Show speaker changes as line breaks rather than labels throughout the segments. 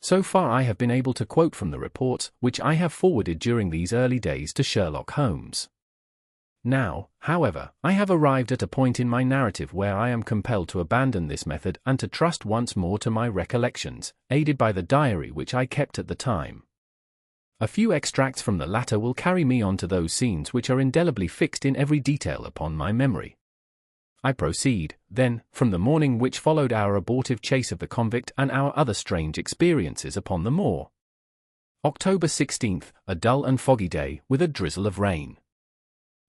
So far I have been able to quote from the reports which I have forwarded during these early days to Sherlock Holmes. Now, however, I have arrived at a point in my narrative where I am compelled to abandon this method and to trust once more to my recollections, aided by the diary which I kept at the time. A few extracts from the latter will carry me on to those scenes which are indelibly fixed in every detail upon my memory. I proceed, then, from the morning which followed our abortive chase of the convict and our other strange experiences upon the moor. October 16th, a dull and foggy day, with a drizzle of rain.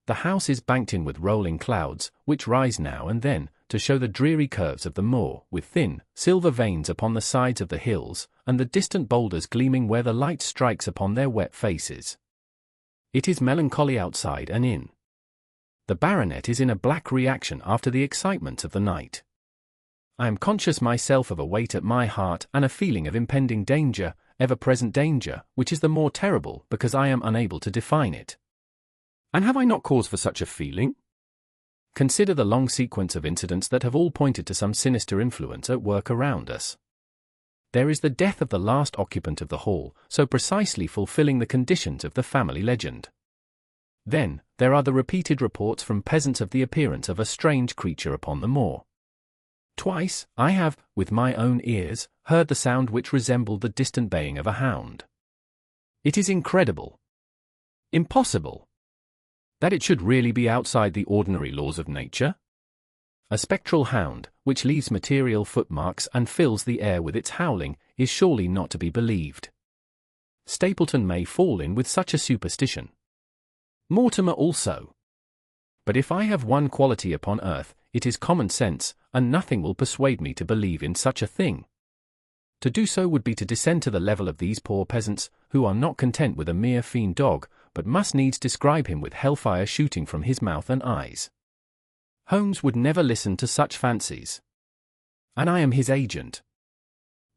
The house is banked in with rolling clouds, which rise now and then, to show the dreary curves of the moor, with thin, silver veins upon the sides of the hills, and the distant boulders gleaming where the light strikes upon their wet faces. It is melancholy outside and in. The baronet is in a black reaction after the excitements of the night. I am conscious myself of a weight at my heart and a feeling of impending danger, ever-present danger, which is the more terrible because I am unable to define it. And have I not cause for such a feeling? Consider the long sequence of incidents that have all pointed to some sinister influence at work around us. There is the death of the last occupant of the hall, so precisely fulfilling the conditions of the family legend. Then, there are the repeated reports from peasants of the appearance of a strange creature upon the moor. Twice, I have, with my own ears, heard the sound which resembled the distant baying of a hound. It is incredible. Impossible. That it should really be outside the ordinary laws of nature? A spectral hound, which leaves material footmarks and fills the air with its howling, is surely not to be believed. Stapleton may fall in with such a superstition. Mortimer also. But if I have one quality upon earth, it is common sense, and nothing will persuade me to believe in such a thing. To do so would be to descend to the level of these poor peasants, who are not content with a mere fiend dog, but must needs describe him with hellfire shooting from his mouth and eyes. Holmes would never listen to such fancies. And I am his agent.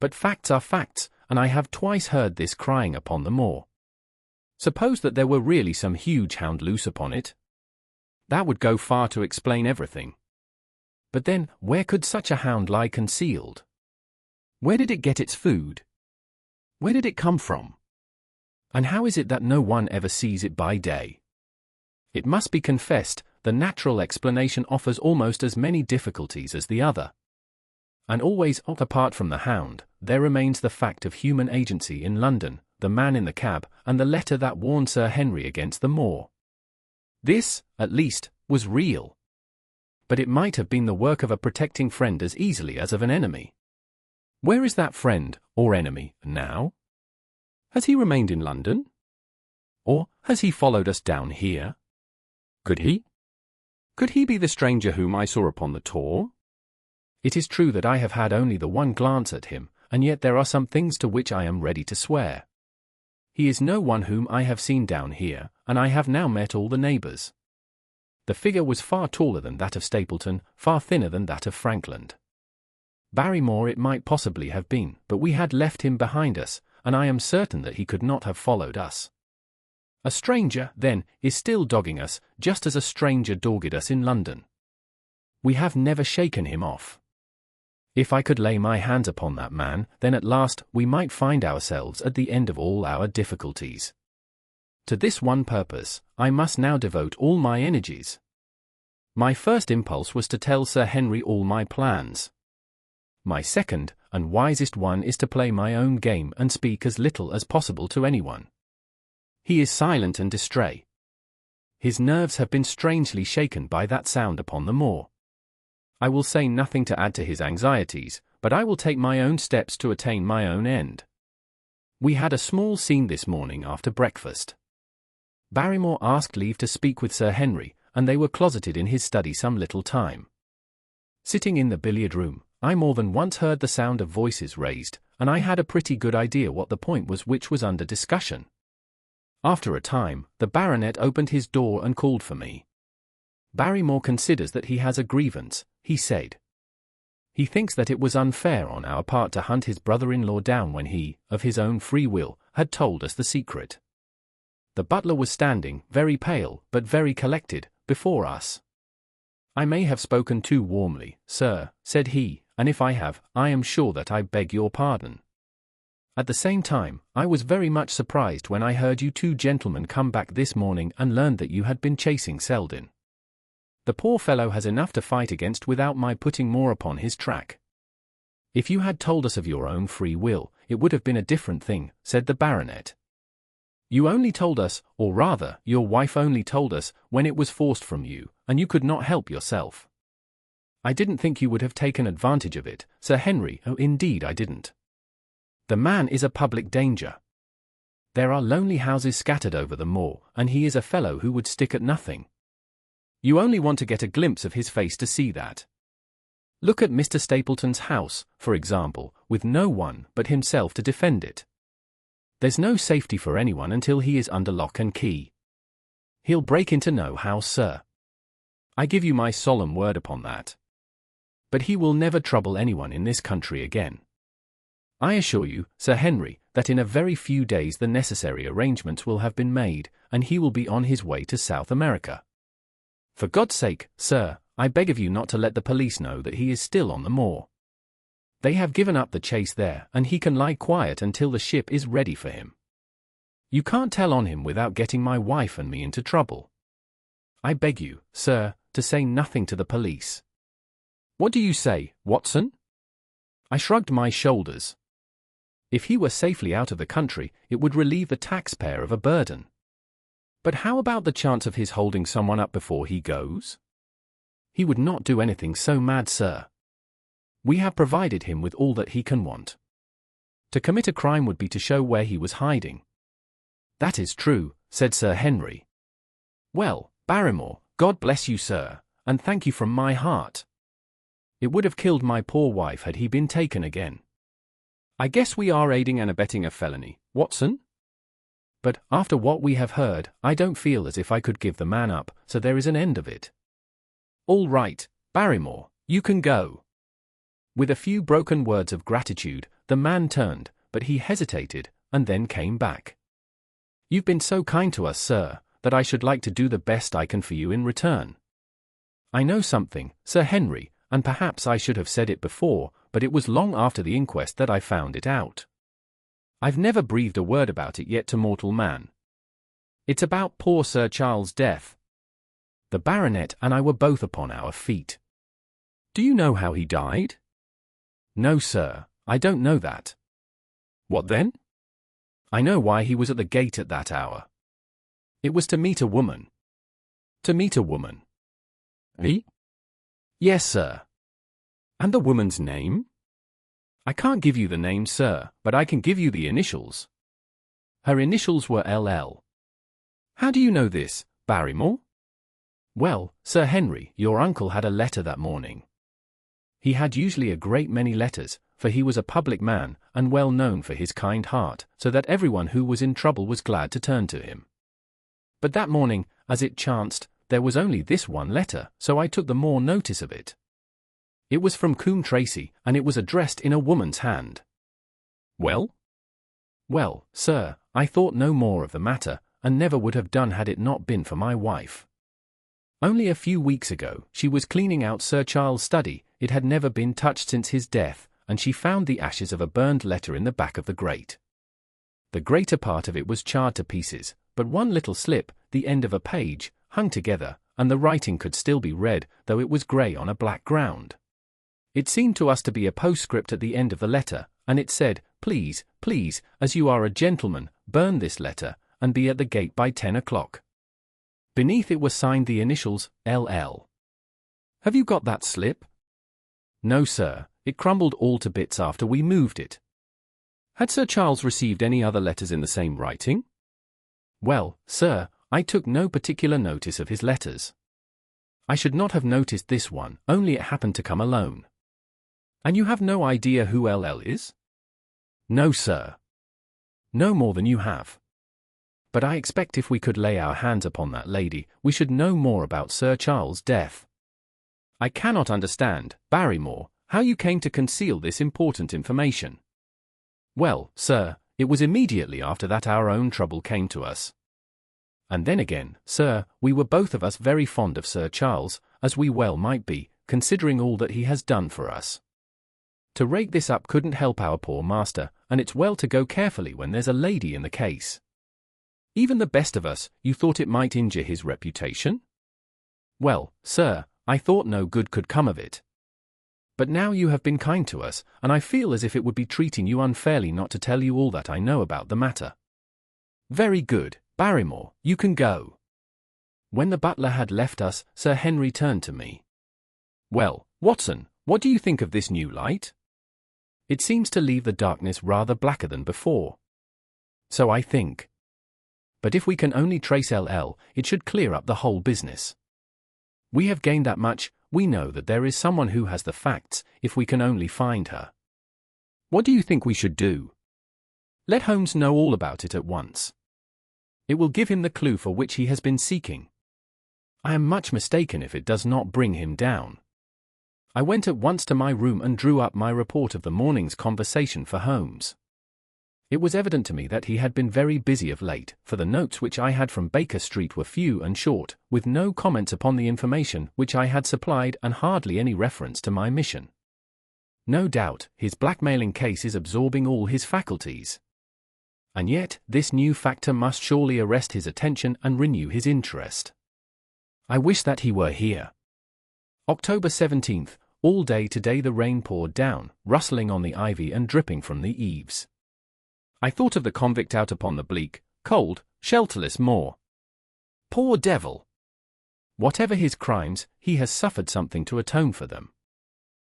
But facts are facts, and I have twice heard this crying upon the moor. Suppose that there were really some huge hound loose upon it. That would go far to explain everything. But then, where could such a hound lie concealed? Where did it get its food? Where did it come from? And how is it that no one ever sees it by day? It must be confessed, the natural explanation offers almost as many difficulties as the other. And always, apart from the hound, there remains the fact of human agency in London, the man in the cab, and the letter that warned Sir Henry against the moor. This, at least, was real. But it might have been the work of a protecting friend as easily as of an enemy. Where is that friend, or enemy, now? Has he remained in London? Or has he followed us down here? Could he? Could he be the stranger whom I saw upon the Tor? It is true that I have had only the one glance at him, and yet there are some things to which I am ready to swear. He is no one whom I have seen down here, and I have now met all the neighbours. The figure was far taller than that of Stapleton, far thinner than that of Frankland. Barrymore it might possibly have been, but we had left him behind us, and I am certain that he could not have followed us. A stranger, then, is still dogging us, just as a stranger dogged us in London. We have never shaken him off. If I could lay my hands upon that man, then at last we might find ourselves at the end of all our difficulties. To this one purpose, I must now devote all my energies. My first impulse was to tell Sir Henry all my plans. My second, and wisest one, is to play my own game and speak as little as possible to anyone. He is silent and distrait. His nerves have been strangely shaken by that sound upon the moor. I will say nothing to add to his anxieties, but I will take my own steps to attain my own end. We had a small scene this morning after breakfast. Barrymore asked leave to speak with Sir Henry, and they were closeted in his study some little time. Sitting in the billiard-room, I more than once heard the sound of voices raised, and I had a pretty good idea what the point was which was under discussion. After a time, the baronet opened his door and called for me. Barrymore considers that he has a grievance, he said. He thinks that it was unfair on our part to hunt his brother-in-law down when he, of his own free will, had told us the secret. The butler was standing, very pale, but very collected, before us. I may have spoken too warmly, sir, said he, and if I have, I am sure that I beg your pardon. At the same time, I was very much surprised when I heard you two gentlemen come back this morning and learned that you had been chasing Selden. The poor fellow has enough to fight against without my putting more upon his track." "If you had told us of your own free will, it would have been a different thing," said the baronet. "You only told us, or rather, your wife only told us, when it was forced from you, and you could not help yourself. I didn't think you would have taken advantage of it, Sir Henry. Oh, indeed I didn't. The man is a public danger. There are lonely houses scattered over the moor, and he is a fellow who would stick at nothing. You only want to get a glimpse of his face to see that. Look at Mr. Stapleton's house, for example, with no one but himself to defend it. There's no safety for anyone until he is under lock and key. He'll break into no house, sir. I give you my solemn word upon that. But he will never trouble anyone in this country again. I assure you, Sir Henry, that in a very few days the necessary arrangements will have been made, and he will be on his way to South America. For God's sake, sir, I beg of you not to let the police know that he is still on the moor. They have given up the chase there, and he can lie quiet until the ship is ready for him. You can't tell on him without getting my wife and me into trouble. I beg you, sir, to say nothing to the police. What do you say, Watson?" I shrugged my shoulders. If he were safely out of the country, it would relieve the taxpayer of a burden. But how about the chance of his holding someone up before he goes? He would not do anything so mad, sir. We have provided him with all that he can want. To commit a crime would be to show where he was hiding. "That is true," said Sir Henry. "Well, Barrymore, God bless you, sir, and thank you from my heart. It would have killed my poor wife had he been taken again. I guess we are aiding and abetting a felony, Watson? But, after what we have heard, I don't feel as if I could give the man up, so there is an end of it. All right, Barrymore, you can go." With a few broken words of gratitude, the man turned, but he hesitated, and then came back. "You've been so kind to us, sir, that I should like to do the best I can for you in return. I know something, Sir Henry, and perhaps I should have said it before, but it was long after the inquest that I found it out. I've never breathed a word about it yet to mortal man. It's about poor Sir Charles' death." The baronet and I were both upon our feet. "Do you know how he died?" "No, sir, I don't know that." "What then?" "I know why he was at the gate at that hour. It was to meet a woman." "To meet a woman?" "Eh?" "Yes, sir." "And the woman's name?" "I can't give you the name, sir, but I can give you the initials. Her initials were LL. How do you know this, Barrymore?" "Well, Sir Henry, your uncle had a letter that morning. He had usually a great many letters, for he was a public man, and well known for his kind heart, so that everyone who was in trouble was glad to turn to him. But that morning, as it chanced, there was only this one letter, so I took the more notice of it. It was from Coombe Tracy, and it was addressed in a woman's hand." "Well?" "Well, sir, I thought no more of the matter, and never would have done had it not been for my wife. Only a few weeks ago, she was cleaning out Sir Charles' study. It had never been touched since his death, and she found the ashes of a burned letter in the back of the grate. The greater part of it was charred to pieces, but one little slip, the end of a page, hung together, and the writing could still be read, though it was grey on a black ground. It seemed to us to be a postscript at the end of the letter, and it said, 'Please, please, as you are a gentleman, burn this letter, and be at the gate by 10 o'clock. Beneath it was signed the initials, LL. Have you got that slip?" "No, sir, it crumbled all to bits after we moved it." "Had Sir Charles received any other letters in the same writing?" "Well, sir, I took no particular notice of his letters. I should not have noticed this one, only it happened to come alone." "And you have no idea who LL is?" "No, sir." "No more than you have. But I expect if we could lay our hands upon that lady, we should know more about Sir Charles' death. I cannot understand, Barrymore, how you came to conceal this important information." "Well, sir, it was immediately after that our own trouble came to us. And then again, sir, we were both of us very fond of Sir Charles, as we well might be, considering all that he has done for us. To rake this up couldn't help our poor master, and it's well to go carefully when there's a lady in the case. Even the best of us, you thought it might injure his reputation? Well, sir, I thought no good could come of it. But now you have been kind to us, and I feel as if it would be treating you unfairly not to tell you all that I know about the matter. Very good, Barrymore, you can go. When the butler had left us, Sir Henry turned to me. Well, Watson, what do you think of this new light? It seems to leave the darkness rather blacker than before. So I think. But if we can only trace LL, it should clear up the whole business. We have gained that much. We know that there is someone who has the facts, if we can only find her. What do you think we should do? Let Holmes know all about it at once. It will give him the clue for which he has been seeking. I am much mistaken if it does not bring him down. I went at once to my room and drew up my report of the morning's conversation for Holmes. It was evident to me that he had been very busy of late, for the notes which I had from Baker Street were few and short, with no comments upon the information which I had supplied and hardly any reference to my mission. No doubt, his blackmailing case is absorbing all his faculties. And yet, this new factor must surely arrest his attention and renew his interest. I wish that he were here. October 17th, all day today the rain poured down, rustling on the ivy and dripping from the eaves. I thought of the convict out upon the bleak, cold, shelterless moor. Poor devil! Whatever his crimes, he has suffered something to atone for them.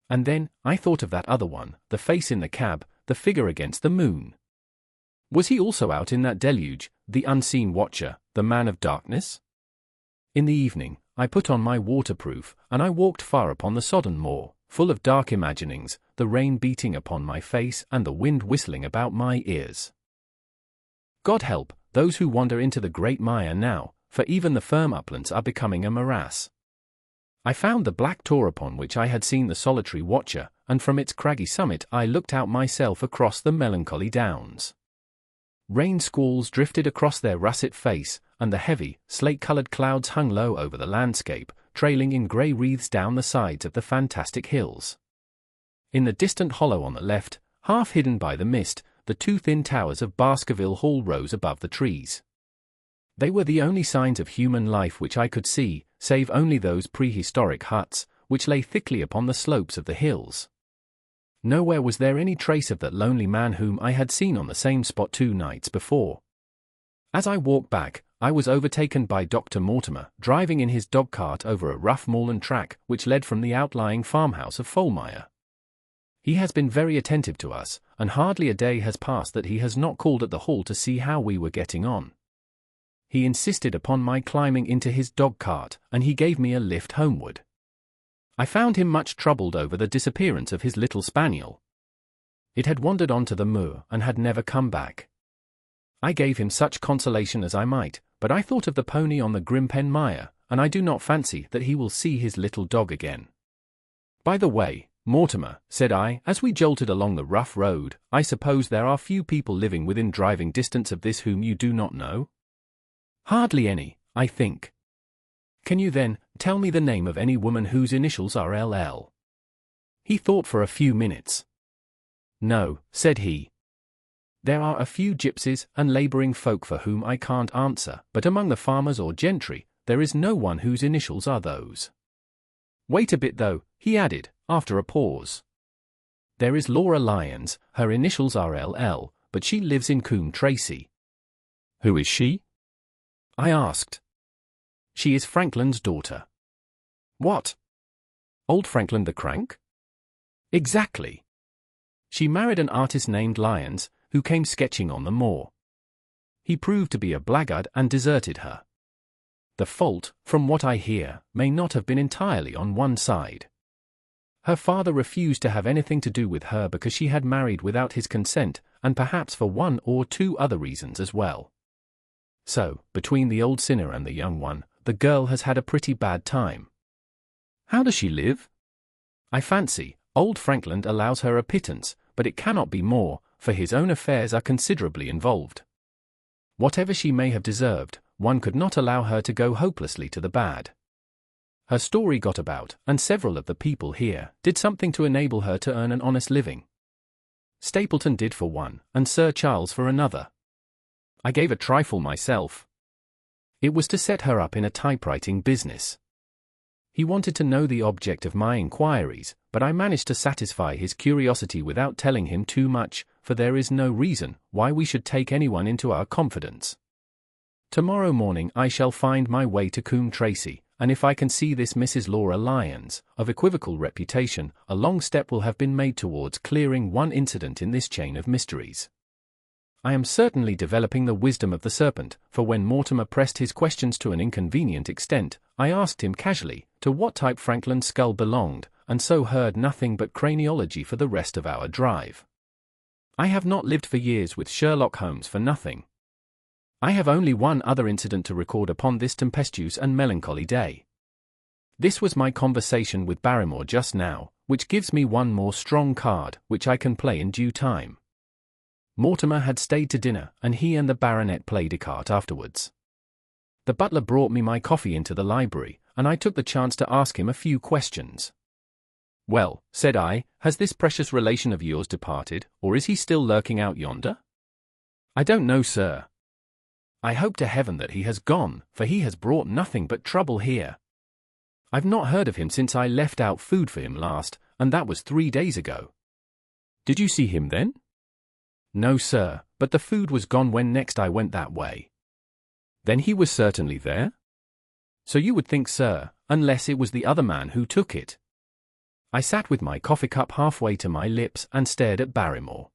And then, I thought of that other one, the face in the cab, the figure against the moon. Was he also out in that deluge, the unseen watcher, the man of darkness? In the evening, I put on my waterproof, and I walked far upon the sodden moor, full of dark imaginings, the rain beating upon my face and the wind whistling about my ears. God help those who wander into the great mire now, for even the firm uplands are becoming a morass. I found the black tor upon which I had seen the solitary watcher, and from its craggy summit I looked out myself across the melancholy downs. Rain squalls drifted across their russet face, and the heavy, slate-coloured clouds hung low over the landscape, trailing in grey wreaths down the sides of the fantastic hills. In the distant hollow on the left, half hidden by the mist, the two thin towers of Baskerville Hall rose above the trees. They were the only signs of human life which I could see, save only those prehistoric huts, which lay thickly upon the slopes of the hills. Nowhere was there any trace of that lonely man whom I had seen on the same spot 2 nights before. As I walked back, I was overtaken by Dr. Mortimer, driving in his dog-cart over a rough moorland track which led from the outlying farmhouse of Folmire. He has been very attentive to us, and hardly a day has passed that he has not called at the hall to see how we were getting on. He insisted upon my climbing into his dog-cart, and he gave me a lift homeward. I found him much troubled over the disappearance of his little spaniel. It had wandered on to the moor and had never come back. I gave him such consolation as I might, but I thought of the pony on the Grimpen mire, and I do not fancy that he will see his little dog again. By the way, Mortimer, said I, as we jolted along the rough road, I suppose there are few people living within driving distance of this whom you do not know? Hardly any, I think. Can you then tell me the name of any woman whose initials are LL? He thought for a few minutes. No, said he. There are a few gypsies and labouring folk for whom I can't answer, but among the farmers or gentry, there is no one whose initials are those. Wait a bit though, he added, after a pause. There is Laura Lyons, her initials are LL, but she lives in Coombe Tracey. Who is she? I asked. She is Franklin's daughter. What? Old Franklin the Crank? Exactly. She married an artist named Lyons, who came sketching on the moor. He proved to be a blackguard and deserted her. The fault, from what I hear, may not have been entirely on one side. Her father refused to have anything to do with her because she had married without his consent, and perhaps for 1 or 2 other reasons as well. So, between the old sinner and the young one, the girl has had a pretty bad time. How does she live? I fancy, old Franklin allows her a pittance, but it cannot be more, for his own affairs are considerably involved. Whatever she may have deserved, one could not allow her to go hopelessly to the bad. Her story got about, and several of the people here did something to enable her to earn an honest living. Stapleton did for one, and Sir Charles for another. I gave a trifle myself. It was to set her up in a typewriting business. He wanted to know the object of my inquiries, but I managed to satisfy his curiosity without telling him too much, for there is no reason why we should take anyone into our confidence. Tomorrow morning I shall find my way to Coombe Tracey, and if I can see this Mrs. Laura Lyons, of equivocal reputation, a long step will have been made towards clearing one incident in this chain of mysteries. I am certainly developing the wisdom of the serpent, for when Mortimer pressed his questions to an inconvenient extent, I asked him casually to what type Frankland's skull belonged, and so heard nothing but craniology for the rest of our drive. I have not lived for years with Sherlock Holmes for nothing. I have only one other incident to record upon this tempestuous and melancholy day. This was my conversation with Barrymore just now, which gives me one more strong card, which I can play in due time. Mortimer had stayed to dinner, and he and the baronet played écarté afterwards. The butler brought me my coffee into the library, and I took the chance to ask him a few questions. "Well," said I, "has this precious relation of yours departed, or is he still lurking out yonder?" "I don't know, sir. I hope to heaven that he has gone, for he has brought nothing but trouble here. I've not heard of him since I left out food for him last, and that was 3 days ago." "Did you see him then?" "No, sir, but the food was gone when next I went that way." "Then he was certainly there?" "So you would think, sir, unless it was the other man who took it." I sat with my coffee cup halfway to my lips and stared at Barrymore.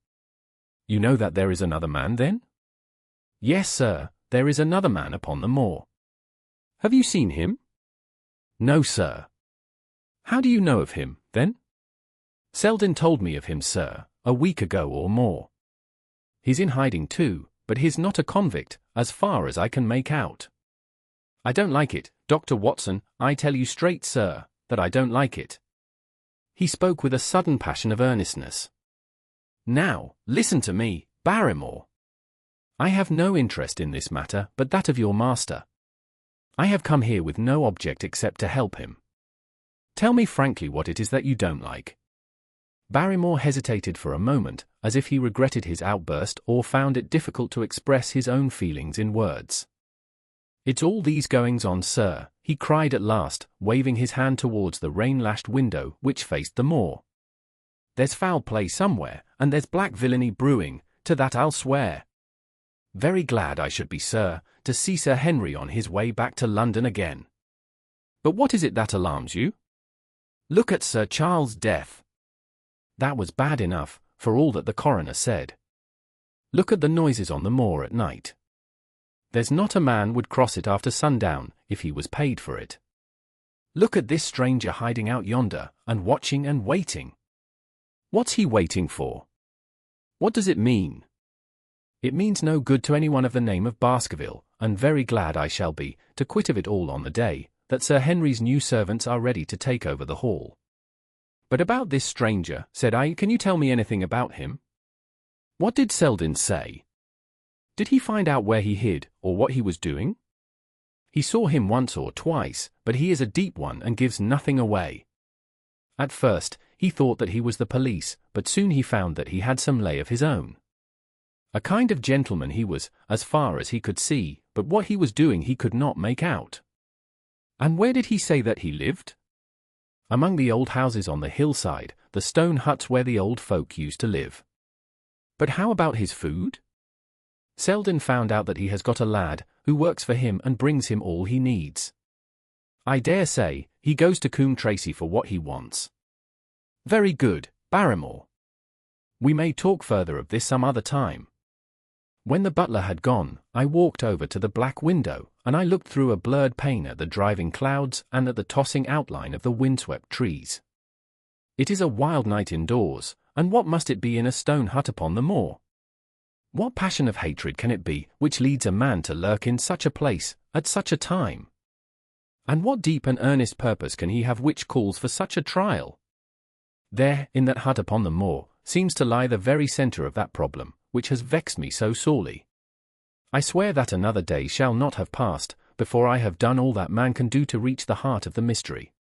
"You know that there is another man, then?" "Yes, sir, there is another man upon the moor." "Have you seen him?" "No, sir." "How do you know of him, then?" "Selden told me of him, sir, a week ago or more. He's in hiding too, but he's not a convict, as far as I can make out. I don't like it, Dr. Watson, I tell you straight, sir, that I don't like it." He spoke with a sudden passion of earnestness. "Now, listen to me, Barrymore. I have no interest in this matter but that of your master. I have come here with no object except to help him. Tell me frankly what it is that you don't like." Barrymore hesitated for a moment, as if he regretted his outburst or found it difficult to express his own feelings in words. "It's all these goings-on, sir," he cried at last, waving his hand towards the rain-lashed window which faced the moor. "There's foul play somewhere, and there's black villainy brewing, to that I'll swear. Very glad I should be, sir, to see Sir Henry on his way back to London again. But what is it that alarms you? Look at Sir Charles' death. That was bad enough, for all that the coroner said. Look at the noises on the moor at night. There's not a man would cross it after sundown, if he was paid for it. Look at this stranger hiding out yonder, and watching and waiting. What's he waiting for? What does it mean? It means no good to anyone of the name of Baskerville, and very glad I shall be, to quit of it all on the day that Sir Henry's new servants are ready to take over the hall. But about this stranger," said I, "can you tell me anything about him? What did Selden say? Did he find out where he hid, or what he was doing? He saw him once or twice, but he is a deep one and gives nothing away. At first, he thought that he was the police, but soon he found that he had some lay of his own. A kind of gentleman he was, as far as he could see, but what he was doing he could not make out." "And where did he say that he lived?" "Among the old houses on the hillside, the stone huts where the old folk used to live." "But how about his food?" "Selden found out that he has got a lad who works for him and brings him all he needs. I dare say he goes to Coombe Tracey for what he wants." "Very good, Barrymore. We may talk further of this some other time." When the butler had gone, I walked over to the black window, and I looked through a blurred pane at the driving clouds and at the tossing outline of the windswept trees. It is a wild night indoors, and what must it be in a stone hut upon the moor? What passion of hatred can it be which leads a man to lurk in such a place, at such a time? And what deep and earnest purpose can he have which calls for such a trial? There, in that hut upon the moor, seems to lie the very centre of that problem, which has vexed me so sorely. I swear that another day shall not have passed, before I have done all that man can do to reach the heart of the mystery.